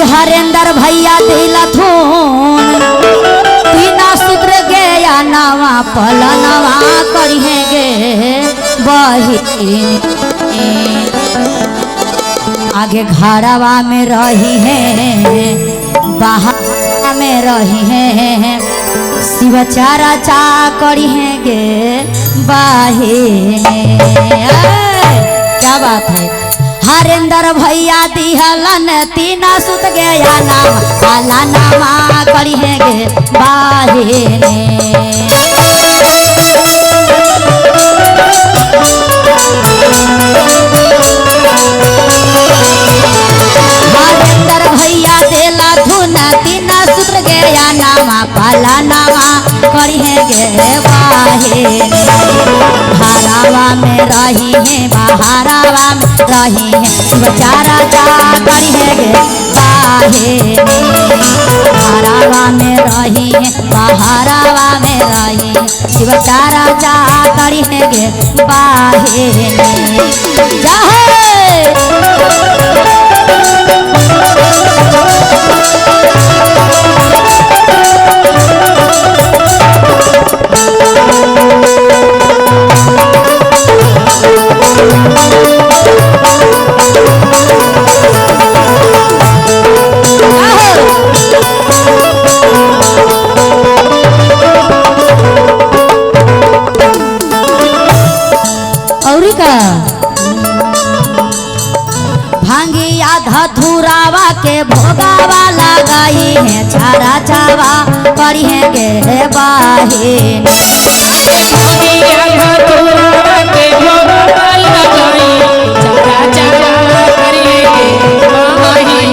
हरेंद्र भैया दिलथुन तीना सूत्र के या नवा पलनवा करिहेगे बहिन आगे घरवा में रही है बाहर में रही है शिव चारा चा करिहेगे बहिन। क्या बात है। हरेंद्र भैया दिहलन तीना सुत गया नाम आला नामा करिहेगे बाहिने। हरेंद्र भैया देला धुन तीना सुत गया नामा पाला नामा करिहेगे बाहिने। हरावा में रही है बहारावा में रही है शिव चारा चा करिहेगे बाहिने। हरावा में रही है बहारावा में रही है शिव चारा चा करिहेगे बाहिने। भांगिया धतुरावा के भोगावा लगाई है चारा चावा करिहेगे बाहिन। भांगिया धतुरावा के भोगावा लगाई चारा चावा करिहेगे बाहिन।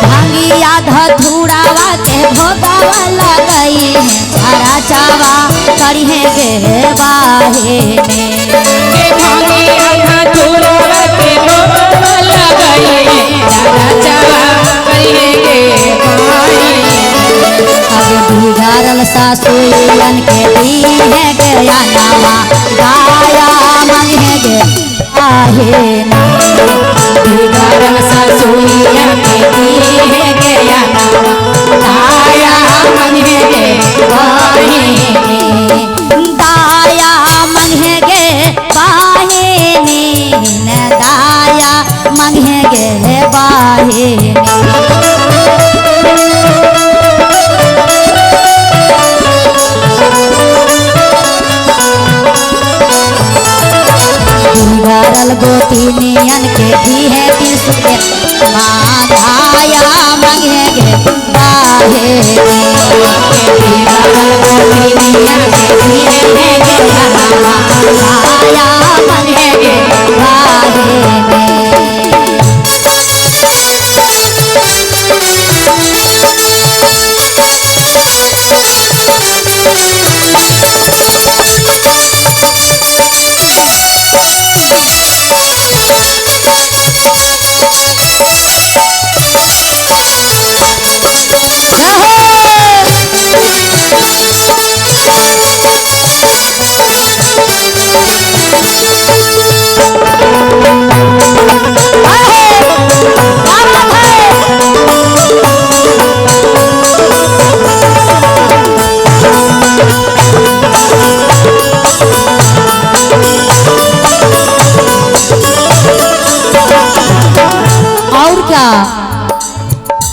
भांगिया धतुरावा के भोगावा लगाई है चारा चावा करिहेगे बाहिन। भांगिया धतुरावा के भोगावा लगाई चारा चावा करिहेगे बाहिन। अब बिगाड़ल सासुरन के दी है गया नामा गाया मंगेगे बाहिन। बिगाड़ल सासुरन के दी है गया नामा गाया मंगेगे बाहिन। दाया मंगेगे बाहिन दाया मंगेगे बाहिन। बिगाड़ल गोतिनियन के दी है तिरसुके माया मंगेगे बाहिन। बिगाड़ल गोतिनियन के दी है माया मंगेगे बाहिन।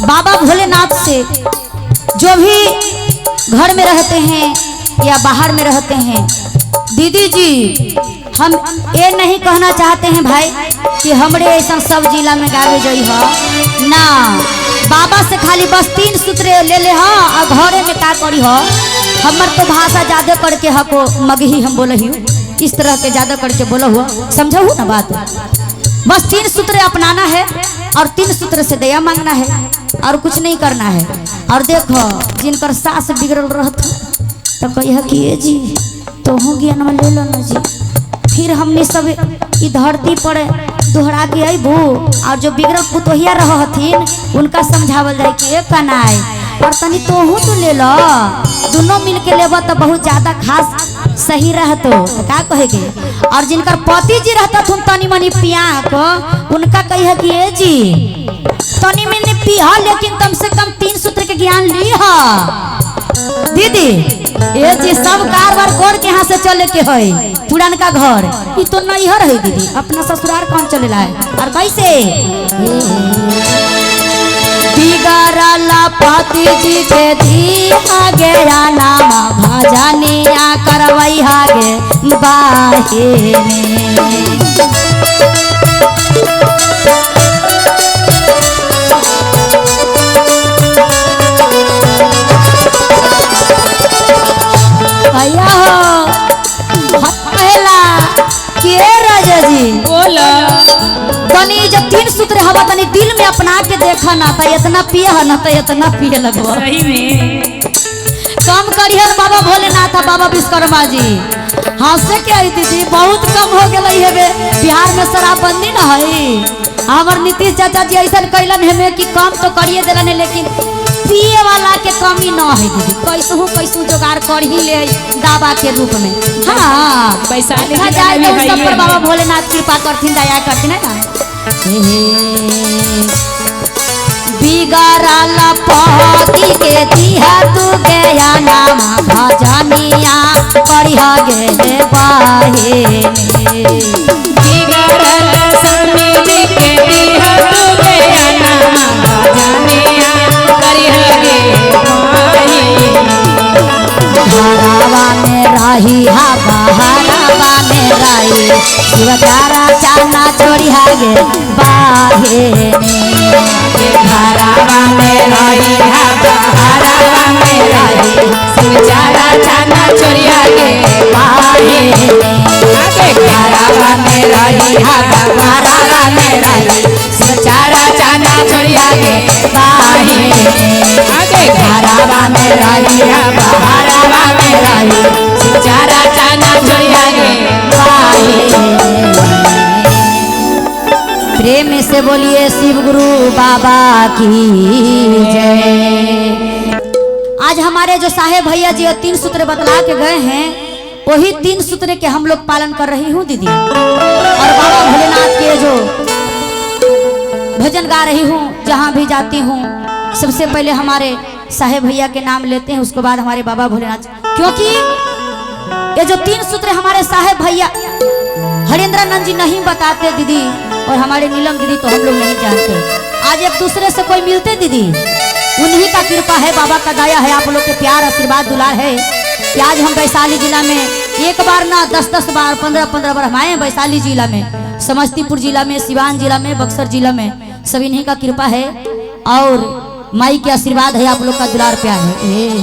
बाबा भोलेनाथ से जो भी घर में रहते हैं या बाहर में रहते हैं, दीदी जी हम ये नहीं कहना चाहते हैं भाई कि हमरे ऐसा सब जिला में गावे जई हो ना। बाबा से खाली बस 3 सूत्र ले ले हो और घरे में का करी हो। हमर तो भाषा ज्यादा करके हको मगही हम बोले ही इस तरह के ज्यादा करके बोलो हुआ समझो ना बात। बस 3 सूत्र अपनाना है और 3 सूत्र से दया मांगना है और कुछ नहीं करना है। और देखो जिनकर सास बिगड़ल रहत तो कहिए कि ये जी तो हो ज्ञान में ले लो ना जी, फिर हमने सब ई धरती पर दोहरा के अबू और जो बिगड़ल पुतोहिया रहथिन उनका समझावल जाए कि एक कनाए और तनी तोहू तो ले लो, दोनों मिल के लेब तो बहुत ज्यादा खास सही रहतो का कहेगे। और जिनकर पति जी रहता तुम तनी मनी पिया को उनका कहिए कि ये जी तनी मनी पीहा, लेकिन कम से कम 3 सूत्र के ज्ञान लीहा। दीदी ये चीज सब कारबार कर के यहाँ से चले के है पुरानका घर, ये तो नैहर है दीदी, अपना ससुराल कौन चलेला है और कैसे बिगड़ला पति जी के दिया गया नाम भजनिया करवई हागे बाहेने। भैया हो पहला के राजा जी बोला तनी जब 3 सूत्र हवा तनी दिल में अपना के देखा ना तो इतना पिए ना तो इतना पिए लगवा। सही में कम करिहन बाबा भोलेनाथ बाबा विश्वकर्मा जी। हंसे के आई दीदी बहुत कम हो गई है बे, बिहार में शराबबंदी ना है। हमार नीतीश चाचा जी ऐसा कैलन है कि कम तो करिए दिलन है, लेकिन पिए वाला के कमी न है दीदी। कैसहू जुगाड़ कर ही ले दावा के रूप में। हाँ वैशाली देखा जाए तो उस सब पर बाबा भोलेनाथ कृपा करथिन, दया करथिन ना। बिगड़ला पति के दिया तू गया नाम भजनिया करिहा गे बाहेने। बिगड़ल समिति के दिया तू गया नाम भजनिया करिहा गे घरवा में रही हा बहरवा में रही, शिवचारा चाना चोरिहा गे बाहेने। घरवा में रही हा बहरवा में रही, शिवचारा चाना चोरिया गे बाहेने। घरवा में रही हा बहरवा में रही, शिवचारा चाना चोरिया गे घरवा में रही हा बहरवा में रही, शिवचारा चाना चोरिया गे प्रेम से बोलिए शिव गुरु बाबा की जय। आज हमारे जो साहेब भैया जी 3 सूत्र बतला के गए हैं, वही 3 सूत्र के हम लोग पालन कर रही हूँ दीदी। और बाबा भोलेनाथ के जो भजन गा रही हूँ, जहाँ भी जाती हूँ सबसे पहले हमारे साहेब भैया के नाम लेते हैं, उसके बाद हमारे बाबा भोलेनाथ। क्योंकि ये जो 3 सूत्र हमारे साहेब भैया हरेंद्रानंद जी नहीं बताते दीदी, और हमारे नीलम दीदी तो हम लोग नहीं जानते। आज एक दूसरे से कोई मिलते दीदी, उन्हीं का कृपा है, बाबा का दया है, आप लोग के प्यार आशीर्वाद दुलार है कि आज हम वैशाली जिला में एक बार ना 10-10 बार 15-15 बार हम आए हैं वैशाली जिला में, समस्तीपुर जिला में, सिवान जिला में, बक्सर जिला में, सब इन्हीं का कृपा है और माई के आशीर्वाद है, आप लोग का दुलार प्यार है।